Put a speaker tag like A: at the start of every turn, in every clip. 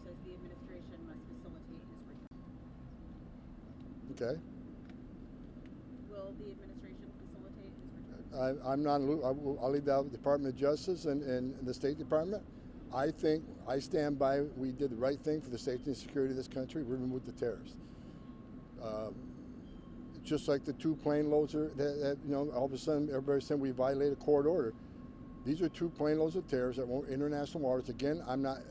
A: says the administration must facilitate his return.
B: Okay.
A: Will the administration facilitate his return?
B: I'm not. I'll leave that with the Department of Justice and the State Department. I think I stand by. We did the right thing for the safety and security of this country. We removed the terrorists. Just like the two plane loads that all of a sudden everybody's saying we violated court order. These are two plane loads of terrorists that went international waters. Again, I'm not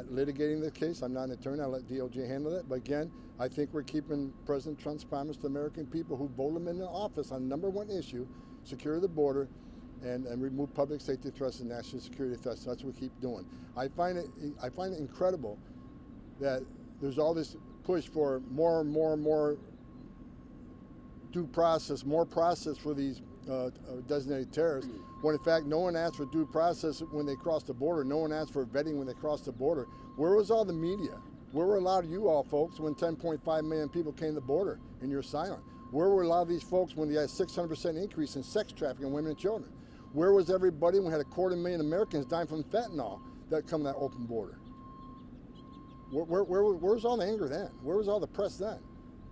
B: litigating the case. I'm not an attorney. I'll let DOJ handle it. But again, I think we're keeping President Trump's promise to the American people who voted him into office on #1 issue, secure the border, and remove public safety threats and national security threats. That's what we keep doing. I find it incredible that there's all this push for more due process, more process for these designated terrorists, when in fact no one asked for due process when they crossed the border. No one asked for vetting when they crossed the border. Where was all the media? Where were a lot of you all folks when 10.5 million people came to the border and you're silent? Where were a lot of these folks when they had a 600% increase in sex trafficking in women and children? Where was everybody when we had 250,000 Americans dying from fentanyl that come to that open border? Where was all the anger then? Where was all the press then?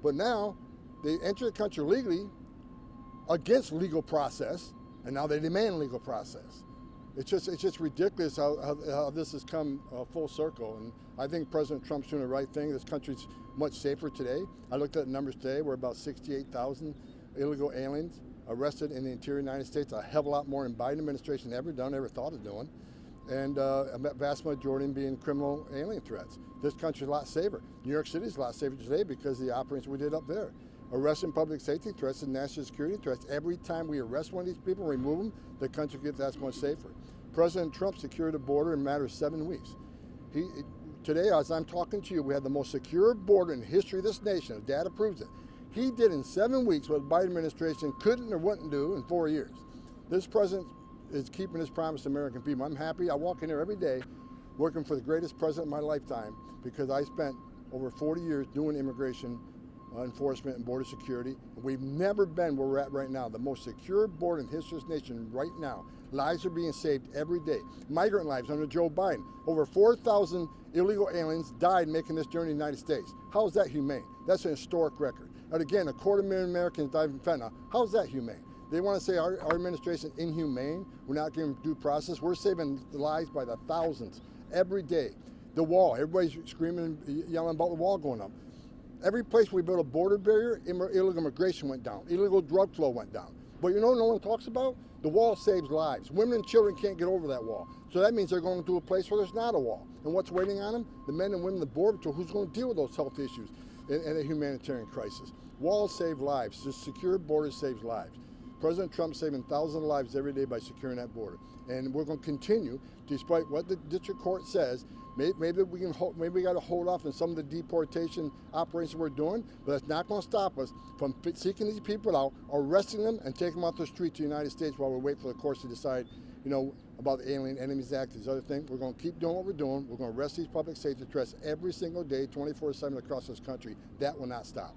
B: But now they enter the country legally against legal process, and now they demand legal process. It's just ridiculous how this has come full circle. And I think President Trump's doing the right thing. This country's much safer today. I looked at the numbers today. We're about 68,000 illegal aliens arrested in the interior United States, a hell of a lot more than Biden administration ever done, ever thought of doing. And a vast majority being criminal alien threats. This country's a lot safer. New York City's a lot safer today because of the operations we did up there. Arresting public safety threats and national security threats. Every time we arrest one of these people, remove them, the country gets that much safer. President Trump secured the border in a matter of 7 weeks. Today, as I'm talking to you, we had the most secure border in the history of this nation. The data proves it. He did in 7 weeks what the Biden administration couldn't or wouldn't do in 4 years. This president is keeping his promise to American people. I'm happy. I walk in here every day working for the greatest president of my lifetime because I spent over 40 years doing immigration enforcement and border security. We've never been where we're at right now. The most secure border in the history of this nation right now. Lives are being saved every day. Migrant lives under Joe Biden. Over 4,000 illegal aliens died making this journey to the United States. How is that humane? That's an historic record. And again, 250,000 Americans died from fentanyl. How is that humane? They want to say our administration is inhumane. We're not giving due process. We're saving lives by the thousands every day. The wall, everybody's screaming and yelling about the wall going up. Every place we built a border barrier, illegal immigration went down. Illegal drug flow went down. But no one talks about? The wall saves lives. Women and children can't get over that wall. So that means they're going to a place where there's not a wall. And what's waiting on them? The men and women of the border patrol who's going to deal with those health issues and a humanitarian crisis. Walls save lives. Just secure borders saves lives. President Trump's saving thousands of lives every day by securing that border. And we're going to continue, despite what the district court says. Maybe we got to hold off on some of the deportation operations we're doing, but that's not going to stop us from seeking these people out, arresting them, and taking them off the streets of the United States while we wait for the courts to decide, about the Alien Enemies Act, these other things. We're going to keep doing what we're doing. We're going to arrest these public safety threats every single day, 24/7 across this country. That will not stop.